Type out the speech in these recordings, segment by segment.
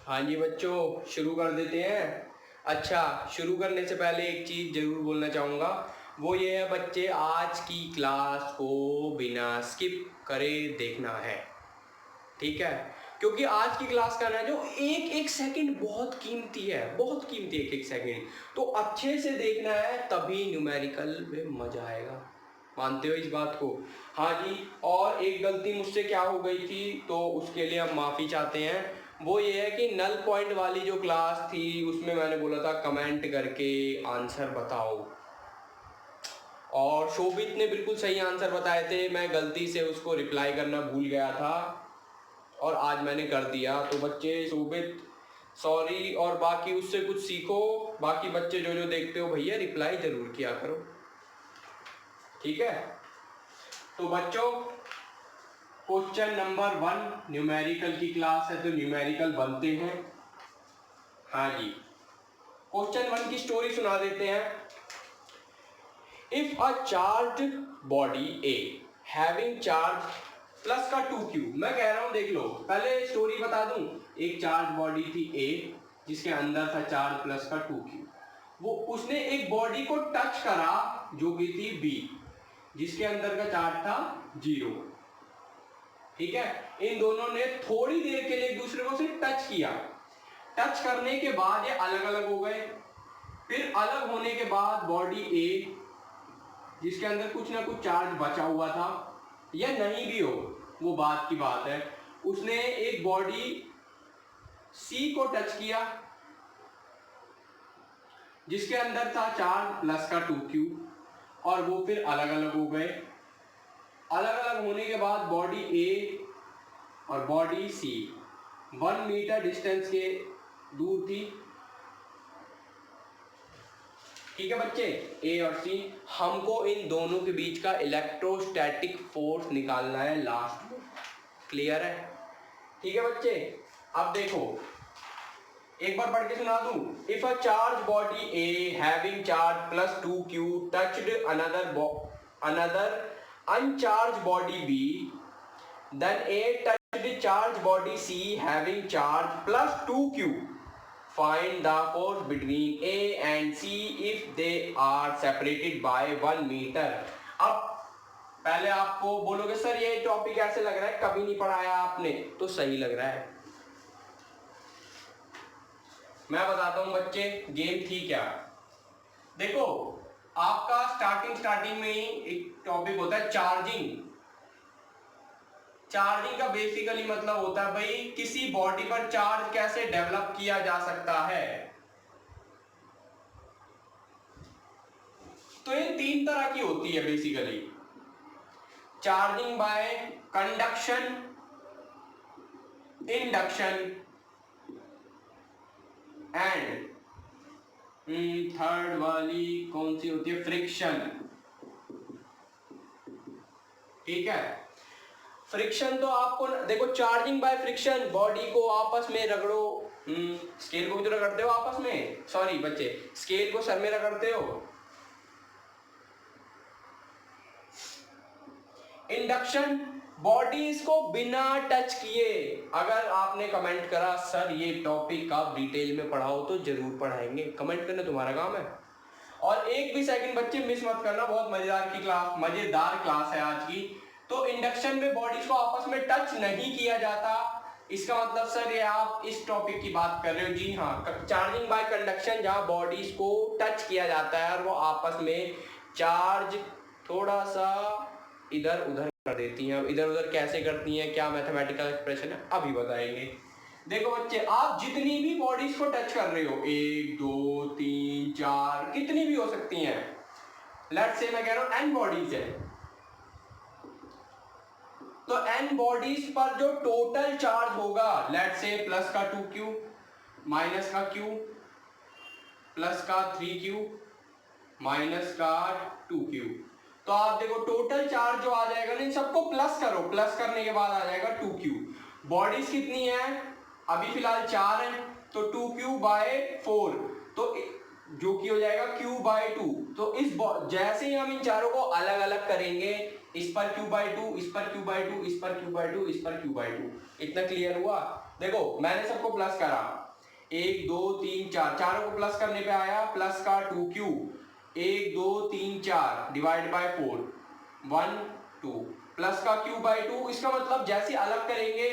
हाँ जी बच्चों, शुरू कर देते हैं। अच्छा, शुरू करने से पहले एक चीज़ ज़रूर बोलना चाहूँगा, वो ये है बच्चे, आज की क्लास को बिना स्किप करे देखना है, ठीक है? क्योंकि आज की क्लास का ना जो एक एक सेकंड बहुत कीमती है, बहुत कीमती एक एक सेकंड। तो अच्छे से देखना है, तभी न्यूमेरिकल में मजा आएगा। मानते हो इस बात को? हाँ जी। और एक गलती मुझसे क्या हो गई थी, तो उसके लिए हम माफ़ी चाहते हैं। वो ये है कि नल पॉइंट वाली जो क्लास थी, उसमें मैंने बोला था कमेंट करके आंसर बताओ, और शोभित ने बिल्कुल सही आंसर बताए थे। मैं गलती से उसको रिप्लाई करना भूल गया था और आज मैंने कर दिया। तो बच्चे, शोभित सॉरी, और बाकी उससे कुछ सीखो। बाकी बच्चे जो जो देखते हो भैया, रिप्लाई जरूर किया करो, ठीक है? तो बच्चों, क्वेश्चन नंबर 1 न्यूमेरिकल की क्लास है, तो न्यूमेरिकल बनते हैं। हाँ जी, क्वेश्चन 1 की स्टोरी सुना देते हैं। If a charge body A having charge plus का 2q, मैं कह रहा हूं देख लो, पहले स्टोरी बता दूं। एक चार्ज बॉडी थी A, जिसके अंदर था चार्ज प्लस का 2q। वो उसने एक बॉडी को टच करा जो कि थी B, जिसके अंदर का चार्ज था 0, ठीक है? इन दोनों ने थोड़ी देर के लिए एक दूसरे को सिर्फ टच किया। टच करने के बाद ये अलग अलग हो गए। फिर अलग होने के बाद बॉडी A, जिसके अंदर कुछ ना कुछ चार्ज बचा हुआ था, या नहीं भी हो, वो बात की बात है, उसने एक बॉडी C को टच किया, जिसके अंदर था चार्ज प्लस का 2q, और वो फिर अलग अलग हो गए। अलग अलग होने के बाद बॉडी A और बॉडी C 1 मीटर डिस्टेंस के दूर थी, ठीक है बच्चे? ए और सी। हमको इन दोनों के बीच का इलेक्ट्रोस्टैटिक फोर्स निकालना है लास्ट में। क्लियर है? ठीक है बच्चे। अब देखो, एक बार पढ़ के सुना दूं। If a charge body A having charge plus 2q touched another uncharge body B, then A touched charge body C having charge plus 2q, find the force between A and C if they are separated by 1 meter। अब पहले आपको बोलोगे sir ये topic ऐसे लग रहा है कभी नहीं पढ़ाया आपने, तो सही लग रहा है। मैं बताता हूं बच्चे, गेम थी क्या। देखो, आपका स्टार्टिंग में ही एक टॉपिक होता है चार्जिंग। चार्जिंग का बेसिकली मतलब होता है भाई, किसी बॉडी पर चार्ज कैसे डेवलप किया जा सकता है। तो ये 3 तरह की होती है basically, charging by conduction, induction and third वाली कौन सी होती है, फ्रिक्शन, ठीक है? फ्रिक्शन तो आपको देखो, चार्जिंग बाय फ्रिक्शन, बॉडी को आपस में रगड़ो। स्केल को भी तो रगड़ते हो आपस में, सॉरी बच्चे, स्केल को सर में रगड़ते हो। इंडक्शन, बॉडीज को बिना टच किए। अगर आपने कमेंट करा सर ये टॉपिक आप डिटेल में पढ़ाओ, तो जरूर पढ़ाएंगे, कमेंट करना तुम्हारा काम है। और एक भी सेकंड बच्चे मिस मत करना, बहुत मजेदार क्लास है आज की। तो इंडक्शन में बॉडीज को आपस में टच नहीं किया जाता, इसका मतलब सर ये आप इस टॉपिक की बात कर रहे हो? जी हाँ, चार्जिंग बाय कंडक्शन, जहां बॉडीज को टच किया जाता है और वो आपस में चार्ज थोड़ा सा इधर उधर कर देती हैं। इधर उधर कैसे करती हैं, क्या मैथमेटिकल एक्सप्रेशन है, अभी बताएंगे। देखो बच्चे, आप जितनी भी बॉडीज को टच कर रहे हो, 1 2 3 4, कितनी भी हो सकती हैं, लेट्स से मैं कह रहा हूं n बॉडीज है, तो n बॉडीज पर जो टोटल चार्ज होगा, लेट्स से प्लस का 2q, माइनस का q, प्लस का 3q, माइनस का 2q, तो आप देखो टोटल चार्ज जो आ जाएगा ना, इन सबको प्लस करो, प्लस करने के बाद आ जाएगा 2q। बॉडीज कितनी है, अभी फिलहाल 4 है, तो 2q बाय 4, तो जो कि हो जाएगा q बाय 2। तो इस जैसे ही हम इन चारों को अलग अलग करेंगे, इस पर q बाय 2, इस पर q बाय 2, इस पर q बाय 2, इस पर q बाय 2, इतना क्लियर हुआ? देखो मैंने सबको प्लस करा, 1 2 3 4, चारों को प्लस करने पे आया प्लस का 2q, 1 2 3 4 डिवाइड बाय 4, 1 2 प्लस का q बाई 2। इसका मतलब जैसे अलग करेंगे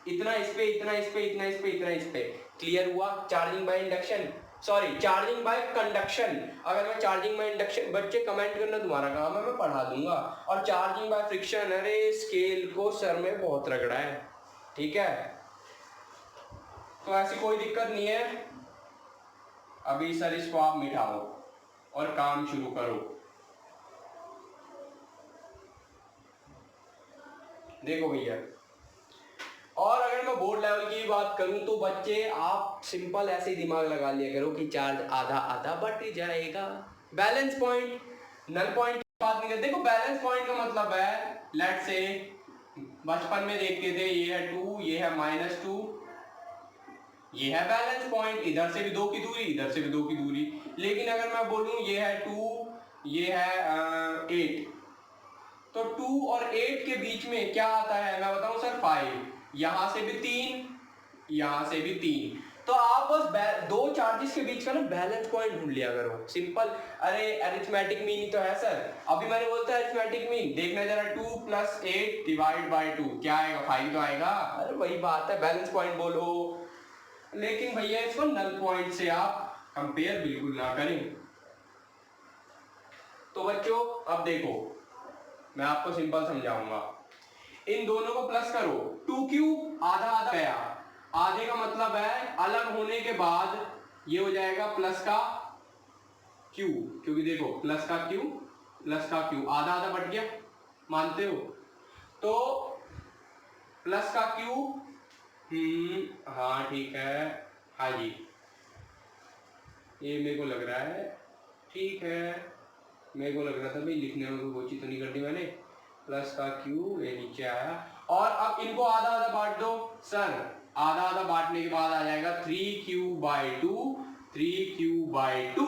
इतना इस पे, इतना इस पे, इतना इस पे, इतना इस पे। क्लियर हुआ? Charging by induction, sorry charging by conduction. अगर मैं चार्जिंग बाय इंडक्शन, बच्चे कमेंट करना तुम्हारा काम है, मैं पढ़ा दूंगा। और चार्जिंग बाय फ्रिक्शन, अरे स्केल को सर में बहुत रगड़ा है, ठीक है? तो ऐसी कोई दिक्कत नहीं है। अभी सर इसको आप मिटाओ और काम शुरू करो। देखो भैया, और अगर मैं बोर्ड लेवल की बात करूं तो बच्चे आप सिंपल ऐसे ही दिमाग लगा लिया करो कि चार्ज आधा आधा बढ़ जाएगा। बैलेंस पॉइंट, नल पॉइंट की बात नहीं करते। देखो बैलेंस पॉइंट का मतलब है, लेट से बचपन में देखते थे ये है 2, ये है -2, ये है बैलेंस पॉइंट। इधर से भी 2 की दूरी, इधर से भी 2 की दूरी। लेकिन अगर मैं बोलूं ये है 2, ये है 8, तो 2 और 8 के बीच में क्या आता है मैं बताऊं सर? 5। यहां से भी 3, यहां से भी 3। तो आप बस दो चार्जेस के बीच का ना बैलेंस पॉइंट ढूंढ लिया करो, सिंपल। अरे अरिथमेटिक मीन ही तो है सर। अभी मैंने बोलता है अरिथमेटिक मीन, देखना जरा 2 + 8 डिवाइड बाय 2 क्या आएगा? 5 तो आएगा। अरे वही बात है, बैलेंस पॉइंट बोलो। लेकिन भैया इसको नल पॉइंट से आप कंपेयर बिल्कुल ना करें। तो बच्चों अब देखो, मैं आपको सिंपल समझाऊंगा। इन दोनों को प्लस करो, 2q आधा आधा गया, आधे का मतलब है अलग होने के बाद ये हो जाएगा प्लस का q, क्योंकि देखो प्लस का q प्लस का q आधा आधा बढ़ गया, मानते हो? तो प्लस का q, हाँ ठीक है, हाँ जी ये मेरे को लग रहा है, ठीक है। मेरे को लग रहा था भाई लिखने में कोई चीज तो नहीं कर दी मैंने। प्लस का q ये नीचे आया, और अब इनको आधा आधा बांट दो सर। आधा आधा बांटने के बाद आ जाएगा 3q/2, 3q/2।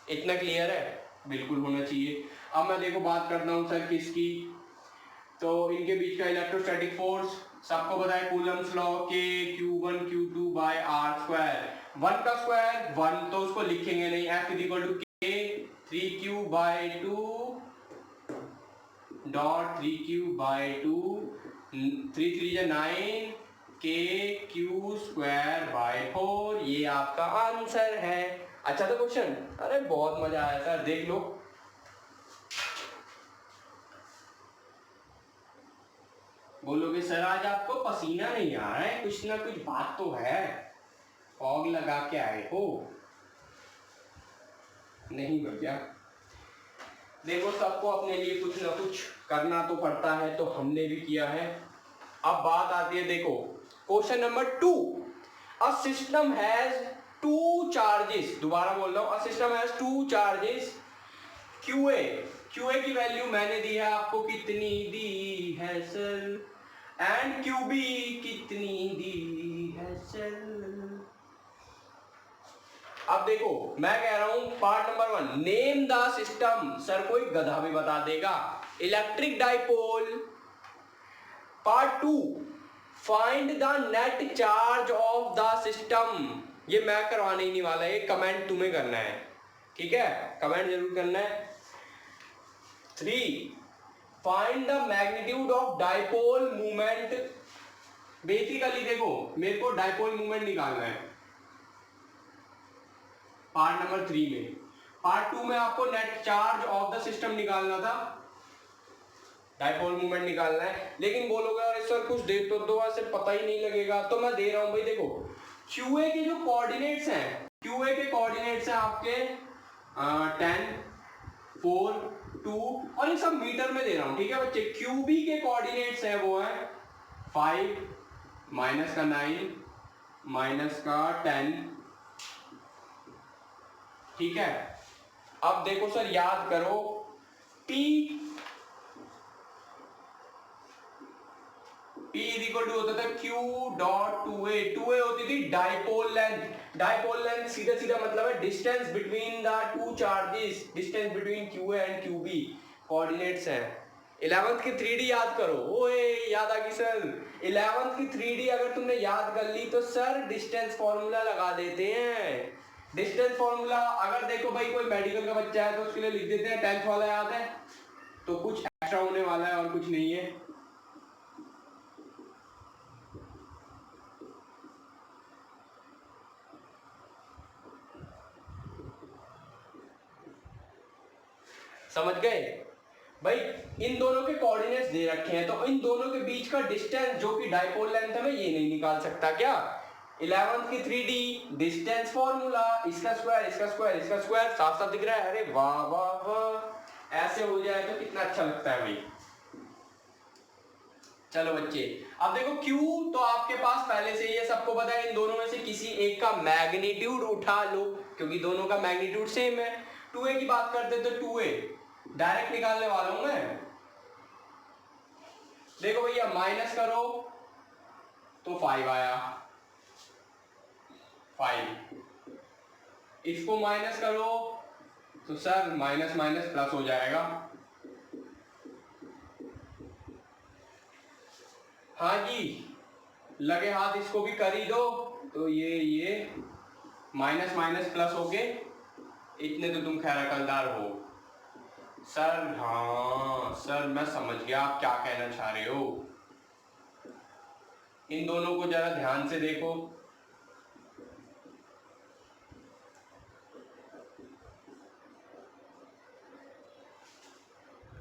इतना क्लियर है? बिल्कुल होना चाहिए। अब मैं देखो बात करता हूं सर किसकी, तो इनके बीच का इलेक्ट्रोस्टैटिक फोर्स सबको पता है, कूलम्स लॉ के Q1 Q2/r²। 1 का स्क्वायर 1, तो उसको लिखेंगे नहीं, F = K 3q/2 dot 3q/2, 3 3 9 KQ²/4। ये आपका आंसर है। अच्छा तो क्वेश्चन, अरे बहुत मजा आया सर, देख लो। बोलोगे सर आज आपको पसीना नहीं आ रहा है, कुछ ना कुछ बात तो है, फॉग लगा के आए हो? नहीं भैया, देखो सबको अपने लिए कुछ ना कुछ करना तो पड़ता है, तो हमने भी किया है। अब बात आती है, देखो question number 2, a system has 2 charges. दोबारा बोल रहा हूं, a system has 2 charges QA की वैल्यू मैंने दी है आपको, कितनी दी है सर? एंड QB कितनी दी है सर? अब देखो मैं कह रहा हूं part number 1, name the system. Sir कोई गधा भी बता देगा। Electric dipole. Part 2, find the net charge of the system. ये मैं करवाने ही नहीं वाला, ये कमेंट तुम्हें करना है, ठीक है? कमेंट जरूर करना है। 3, find the magnitude of dipole movement. Basically देखो मेरे को डाइपोल मूवमेंट निकालना है पार्ट नंबर 3 में। पार्ट 2 में आपको net charge of the system निकालना था, डाइपोल मूवमेंट निकालना है। लेकिन बोलोगे अरे सर कुछ दे तो दो, ऐसे पता ही नहीं लगेगा। तो मैं दे रहा हूं भाई, देखो QA के जो कोऑर्डिनेट्स हैं, QA के कोऑर्डिनेट्स हैं आपके 10 4 2, और ये सब मीटर में दे रहा हूं, ठीक है बच्चे? QB के कोऑर्डिनेट्स हैं वो है 5 -9 -10, ठीक है? अब देखो सर याद करो, P होता था Q.2A। 2A होती थी डाइपोल लेंथ। डाइपोल लेंथ सीधा सीधा मतलब है distance between the two charges, distance between QA and QB। Coordinates हैं 11th की 3D याद करो। ओए याद आ गई सर। 11th की 3D अगर तुमने याद कर ली तो सर डिस्टेंस फॉर्मूला लगा देते हैं। डिस्टेंस फॉर्मूला अगर देखो भाई कोई मेडिकल का बच्चा है तो उसके लिए लिख देते हैं 10th वाला याद है, तो कुछ एक्स्ट्रा होने वाला है और कुछ नहीं है। समझ गए भाई? इन दोनों के कोऑर्डिनेट्स दे रखे हैं तो इन दोनों के बीच का डिस्टेंस जो कि डाइपोल लेंथ है मैं ये नहीं निकाल सकता क्या? 11th की 3D डिस्टेंस फॉर्मूला, इसका स्क्वायर इसका स्क्वायर इसका स्क्वायर, साफ साफ दिख रहा है। अरे वाह वाह वाह, ऐसे हो जाए तो कितना अच्छा लगता है भाई। चलो बच्चे अब देखो Q तो आपके पास पहले से ये सबको पता है। इन दोनों में से किसी एक का मैग्नीट्यूड उठा लो क्योंकि दोनों का मैग्नीट्यूड सेम है। 2a की बात करते तो 2a डायरेक्ट निकालने वाला हूं मैं। देखो भैया माइनस करो तो 5 आया, 5। इसको माइनस करो तो सर माइनस माइनस प्लस हो जाएगा। हाँ जी लगे हाथ इसको भी कर ही दो तो ये माइनस माइनस प्लस हो गए। इतने तो तुम खैर अकलदार हो सर। हाँ सर मैं समझ गया आप क्या कहना चाह रहे हो। इन दोनों को जरा ध्यान से देखो।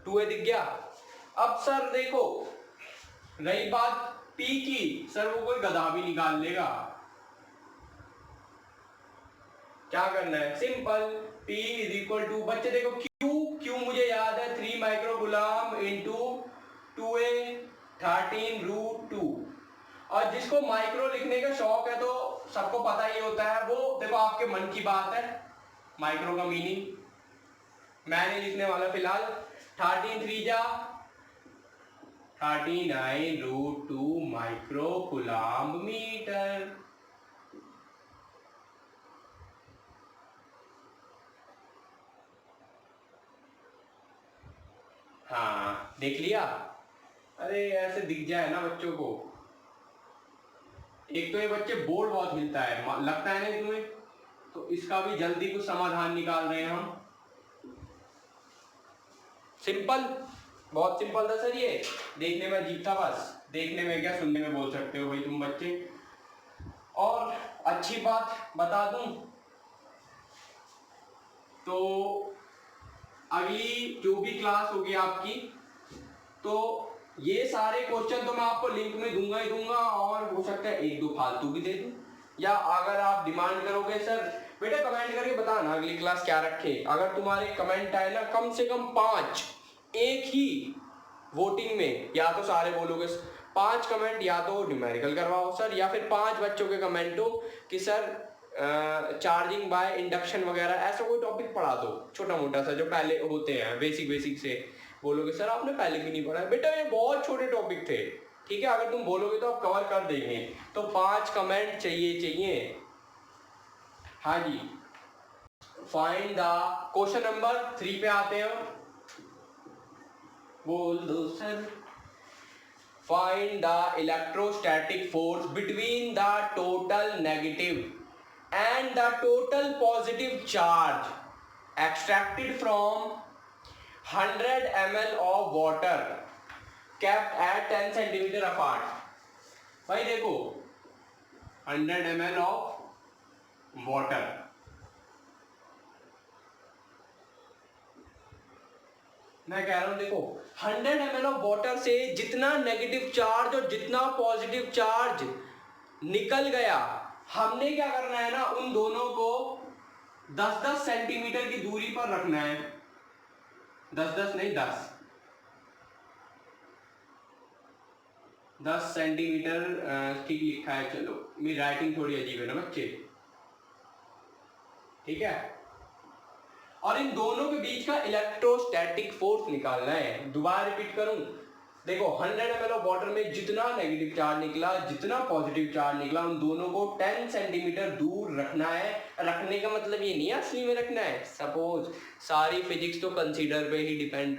टू ए दिख गया। अब सर देखो रही बात P की, सर वो कोई गधा भी निकाल लेगा। क्या करना है simple, P is equal to बच्चे देखो Q मुझे याद है 3 माइक्रोकुलाम इंटू 2a 13√2। और जिसको माइक्रो लिखने का शौक है तो सबको पता ही होता है, वो देखो आपके मन की बात है माइक्रो का मीनिंग। मैं नहीं लिखने वाला फिलहाल। 13 3 जा 39√2 माइक्रोकुलाम मीटर। हाँ देख लिया। अरे ऐसे दिख जाए ना बच्चों को। एक तो ये बच्चे बोर्ड बहुत हिलता है लगता है ना तुम्हें, तो इसका भी जल्दी कुछ समाधान निकाल रहे हैं हम। सिंपल, बहुत सिंपल था सर। ये देखने में अजीब था, बस देखने में क्या सुनने में बोल सकते हो भाई तुम बच्चे। और अच्छी बात बता दूं तो अगली जो भी क्लास होगी आपकी तो ये सारे क्वेश्चन तो मैं आपको लिंक में दूंगा ही दूंगा, और हो सकता है 1-2 फालतू भी दे दूं, या अगर आप डिमांड करोगे सर बेटा कमेंट करके बताना अगली क्लास क्या रखे। अगर तुम्हारे कमेंट आए ना कम से कम 5 एक ही वोटिंग में, या तो सारे बोलोगे 5 कमेंट या तो न्यूमेरिकल करवाओ सर, या फिर 5 बच्चों के कमेंट हो कि सर चार्जिंग बाय इंडक्शन वगैरह ऐसा कोई टॉपिक पढ़ा दो छोटा मोटा सा जो पहले होते हैं बेसिक से। बोलोगे सर आपने पहले भी नहीं पढ़ा है बेटा, ये बहुत छोटे टॉपिक थे। ठीक है अगर तुम बोलोगे तो आप कवर कर देंगे। तो 5 कमेंट चाहिए। हाँ जी फाइंड द क्वेश्चन नंबर 3 पे आते हैं। बोल दो sir. Find the electrostatic force between the total negative and the total positive charge extracted from 100 ml of water kept at 10 centimeter apart। भाई देखो 100 ml of water, मैं कह रहा हूं देखो 100 ml of water से जितना नेगेटिव चार्ज और जितना पॉजिटिव चार्ज निकल गया, हमने क्या करना है ना उन दोनों को 10-10 सेंटीमीटर की दूरी पर रखना है। 10-10 नहीं 10 सेंटीमीटर ठीक लिखा है। चलो मेरी राइटिंग थोड़ी अजीब है ना बच्चे, ठीक है। और इन दोनों के बीच का इलेक्ट्रोस्टैटिक फोर्स निकालना है। दोबारा रिपीट करूं देखो 100 ml ऑफ वाटर में जितना नेगेटिव चार्ज निकला जितना पॉजिटिव चार्ज निकला उन दोनों को 10 सेंटीमीटर दूर रखना है। रखने का मतलब ये नहीं है असली में रखना है। सपोज सारी फिजिक्स तो कंसीडर पे ही डिपेंड,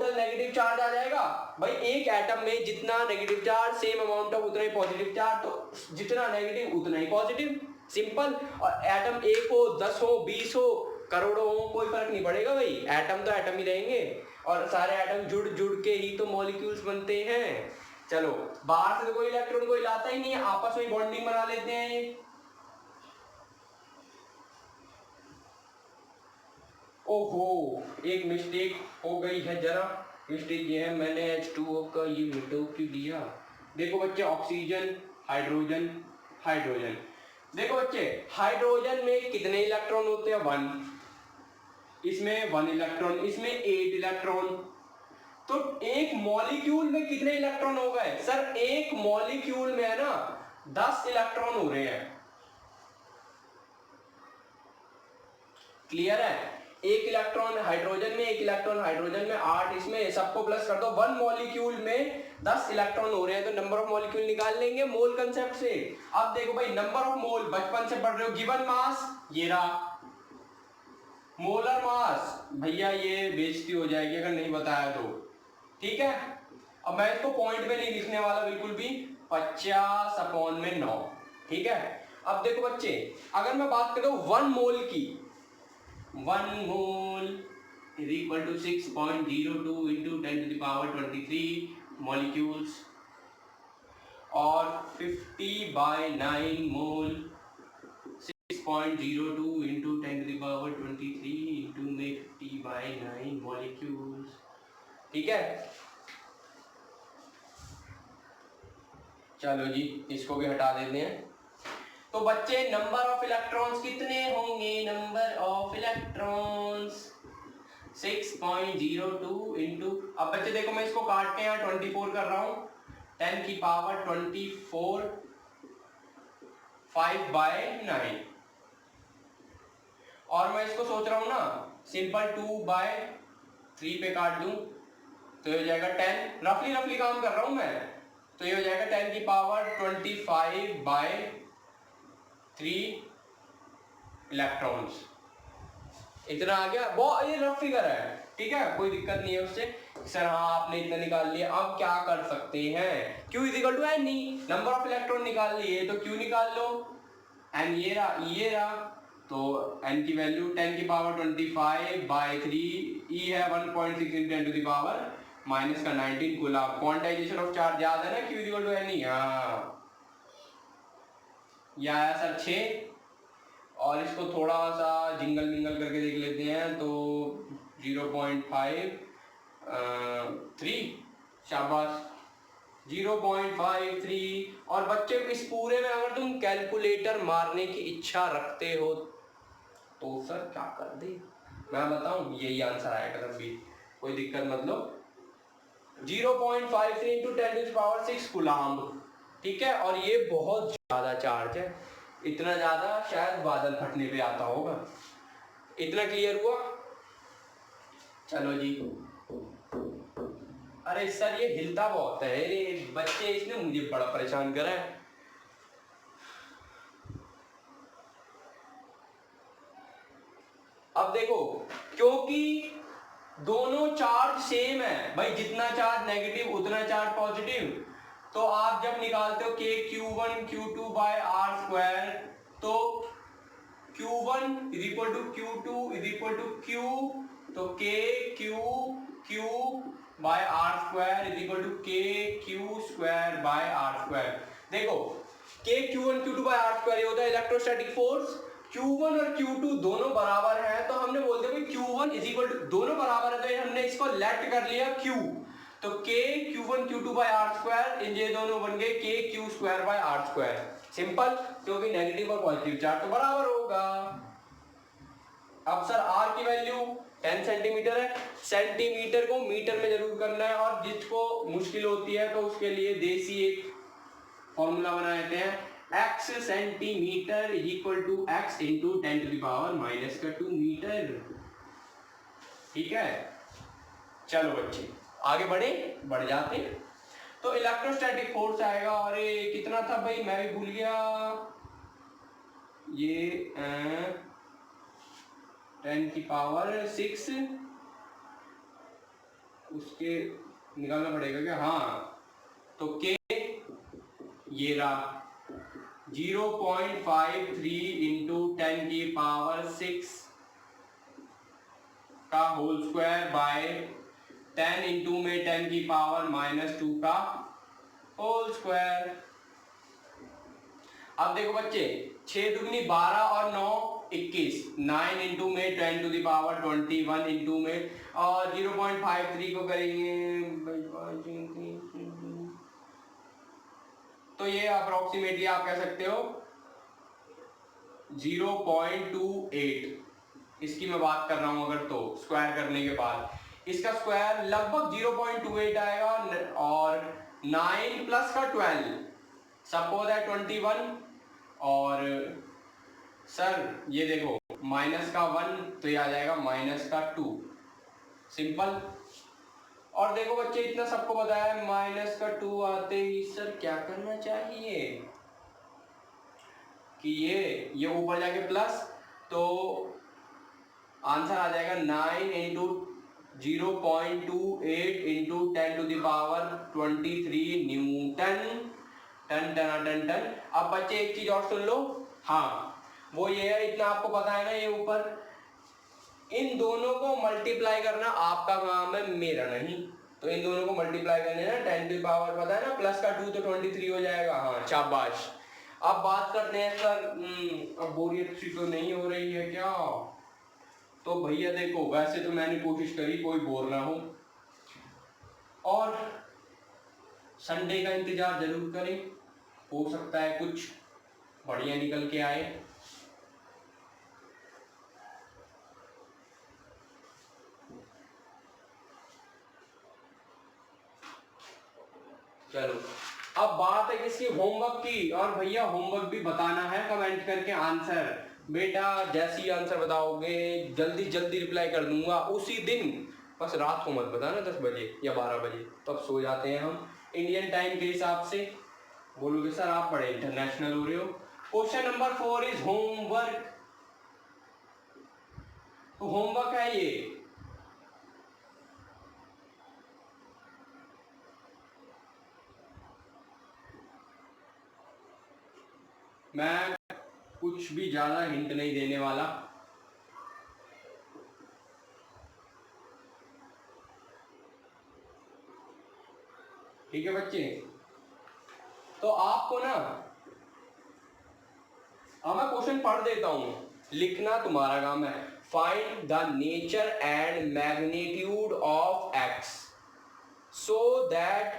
टोटल नेगेटिव चार्ज आ जाएगा। भाई एक एटम में जितना negative charge same amount of उतना ही पॉजिटिव चार्ज, तो जितना नेगेटिव उतना ही पॉजिटिव, सिंपल। और एटम एक हो, 10 हो, 20 हो, करोड़ों हो, कोई फर्क नहीं पड़ेगा भाई, एटम तो एटम ही रहेंगे। और सारे एटम जुड़ जुड़ के ही तो मॉलिक्यूल्स बनते हैं। चलो बाहर से तो कोई इलेक्ट्रॉन कोई लाता ही नहीं है, आपस में बॉन्डिंग बना लेते हैं। ओहो, एक मिस्टेक हो गई है जरा। मिस्टेक ये है, मैंने H2O का ये मिटो क्यों दिया। देखो बच्चे, ऑक्सीजन, हाइड्रोजन, हाइड्रोजन। देखो बच्चे, हाइड्रोजन में कितने इलेक्ट्रॉन होते हैं? 1। इसमें 1 इलेक्ट्रॉन, इसमें 8 इलेक्ट्रॉन। तो एक मॉलिक्यूल में कितने इलेक्ट्रॉन हो गए? सर एक मॉलिक्यूल में है ना 10 इलेक्ट्रॉन हो रहे हैं। क्लियर है? एक इलेक्ट्रॉन हाइड्रोजन में, एक इलेक्ट्रॉन हाइड्रोजन में, 8 इसमें, सबको प्लस कर दो। 1 मॉलिक्यूल में 10 इलेक्ट्रॉन हो रहे हैं, तो नंबर ऑफ मॉलिक्यूल निकाल लेंगे मोल कंसेप्ट से। अब देखो भाई, नंबर ऑफ मोल बचपन से पढ़ रहे हो। गिवन मास ये रहा, मोलर मास भैया ये बेइज्जती हो जाएगी अगर नहीं बताया तो, ठीक है। अब मैं इसको पॉइंट में नहीं लिखने वाला बिल्कुल भी, 50/9, ठीक है। अब देखो बच्चे, अगर मैं बात करूं 1 मोल की, 1 mole is equal to 6.02 into 10⁻23 molecules, और 50/9 मोल 6.02 इंटू 10⁻23 इंटू में 50/9 मॉलिक्यूल्स, ठीक है। चलो जी, इसको भी हटा देते हैं। तो बच्चे नंबर ऑफ इलेक्ट्रॉन्स कितने होंगे? नंबर ऑफ इलेक्ट्रॉन्स 6.02 इंटू, अब बच्चे देखो मैं इसको काट के यहाँ 24 कर रहा हूँ, 10⁻24 5/9, और मैं इसको सोच रहा हूँ ना सिंपल 2/3 पे काट दूं तो ये हो जाएगा 10, रफली काम कर रहा हूँ मैं, तो ये हो जाएगा 10⁻25/3 इलेक्ट्रॉन्स। इतना आ गया, बहुत ये रफ फिगर है, ठीक है, कोई दिक्कत नहीं है उससे। सर हाँ आपने इतना निकाल लिया, अब क्या कर सकते हैं? Q equal to N, number of electron निकाल लिए तो Q निकाल लो, एन ये रहा, तो n की वैल्यू 10⁻25/3, E है 1.6 into 10⁻⁻⁻19 coulomb. Quantization of charge याद है ना, Q इक्वल टू एन। हाँ ये आया सर 6, और इसको थोड़ा सा जिंगल मिंगल करके देख लेते हैं तो 0.53, शाबाश 0.53। और बच्चे इस पूरे में अगर तुम कैलकुलेटर मारने की इच्छा रखते हो तो सर क्या कर दे, मैं बताऊं, यही आंसर आएगा तब भी, कोई दिक्कत मतलब 0.53 इंटू 10⁶ कूलाम्ब, ठीक है। और ये बहुत ज्यादा चार्ज है, इतना ज्यादा शायद बादल फटने पे आता होगा। इतना क्लियर हुआ? चलो जी। अरे सर ये हिलता बहुत है, ये बच्चे इसने मुझे बड़ा परेशान करा है। अब देखो, क्योंकि दोनों चार्ज सेम है भाई, जितना चार्ज नेगेटिव उतना चार्ज पॉजिटिव, तो आप जब निकालते हो के Q1 Q2 bye R square, तो Q1 is equal to Q2 is equal to Q, तो K Q by R square is equal to K Q square by R square. देखो K Q1 Q2 bye R square ये होता है electrostatic force. Q1 और Q2 दोनों बराबर हैं, तो हमने बोलते हैं Q1 इज इक्वल टू, दोनों बराबर है तो हमने इसको लेट कर लिया Q, तो के Q1 Q2 bye R square, ये दोनों बन गए K Q square by R square. Simple, क्योंकि नेगेटिव और पॉजिटिव चार्ज तो बराबर होगा। अब सर आर की वैल्यू 10 सेंटीमीटर है, सेंटीमीटर को मीटर में जरूर करना है, और जिसको मुश्किल होती है तो उसके लिए देसी एक फॉर्मूला बना देते हैं, x centimetre is equal to x into 10⁻⁻² metre, ठीक है। चलो बच्चे आगे बढ़ जाते हैं। तो इलेक्ट्रोस्टैटिक फोर्स आएगा, और ये कितना था भाई, मैं भी भूल गया, ये 10⁶, उसके निकालना पड़ेगा क्या, हाँ, तो के ये रहा 0.53 इंटू 10⁶ का होल स्क्वायर बाय 10 इंटू में 10⁻⁻² का होल स्क्वायर। अब देखो बच्चे, 6 दुगनी 12 और 9 21, 9 इंटू में 10⁻21 इंटू में, और 0.53 को करेंगे तो ये अप्रोक्सीमेटली आप कह सकते हो 0.28, इसकी मैं बात कर रहा हूं अगर, तो स्क्वायर करने के बाद इसका स्क्वायर लगभग 0.28 आएगा, और 9 प्लस का 12 सपोज है 21, और सर ये देखो माइनस का 1 तो ये आ जाएगा माइनस का 2, सिंपल। और देखो बच्चे इतना सबको बताया, माइनस का 2 आते ही सर क्या करना चाहिए कि ये ऊपर जाके प्लस, तो आंसर आ जाएगा 9 इंटू 0.28 इंटू 10⁻23 न्यूटन, टन टन टन टन। अब बच्चे एक चीज और सुन लो, हाँ वो ये है, इतना आपको पता है ना, ये ऊपर इन दोनों को मल्टीप्लाई करना आपका काम है, मेरा नहीं, तो इन दोनों को मल्टीप्लाई करने ना 10 की पावर पता है ना, प्लस का 2 तो 23 हो जाएगा, हाँ शाबाश। अब बात करते हैं सर, अब बोरियत सी तो नहीं हो रही है क्या, तो भैया देखो वैसे तो मैंने कोशिश करी कोई बोर ना हो, और संडे का इंतजार जरूर करें, हो सकता है कुछ बढ़िया निकल के आए। चलो अब बात है किसकी, होमवर्क की, और भैया होमवर्क भी बताना है कमेंट करके आंसर, बेटा जैसी आंसर बताओगे जल्दी जल्दी रिप्लाई कर दूंगा उसी दिन, बस रात को मत बताना 10 बजे या 12 बजे, तब सो जाते हैं हम इंडियन टाइम के हिसाब से। बोलोगे सर आप बड़े इंटरनेशनल हो रहे हो। क्वेश्चन नंबर 4 इज होमवर्क, तो होमवर्क है ये, मैं कुछ भी ज्यादा हिंट नहीं देने वाला, ठीक है बच्चे। तो आपको ना अब मैं क्वेश्चन पढ़ देता हूं, लिखना तुम्हारा काम है। Find the nature and magnitude of X so that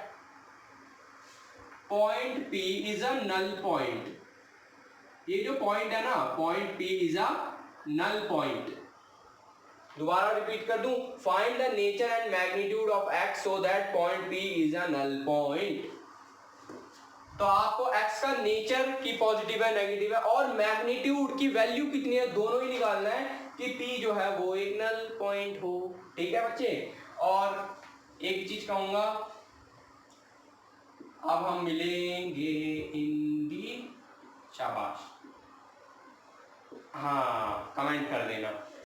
point P is a null point. ये जो पॉइंट है ना, point P is a null point. दोबारा रिपीट कर दूं, find the nature and magnitude of X so that point P is a null point. तो आपको x का नेचर की पॉजिटिव है नेगेटिव है और मैग्नीट्यूड की वैल्यू कितनी है दोनों ही निकालना है कि P जो है वो एक नल पॉइंट हो। ठीक है बच्चे। और एक चीज कहूंगा, अब हम मिलेंगे इन दी, शाबाश, हाँ कमेंट कर देना।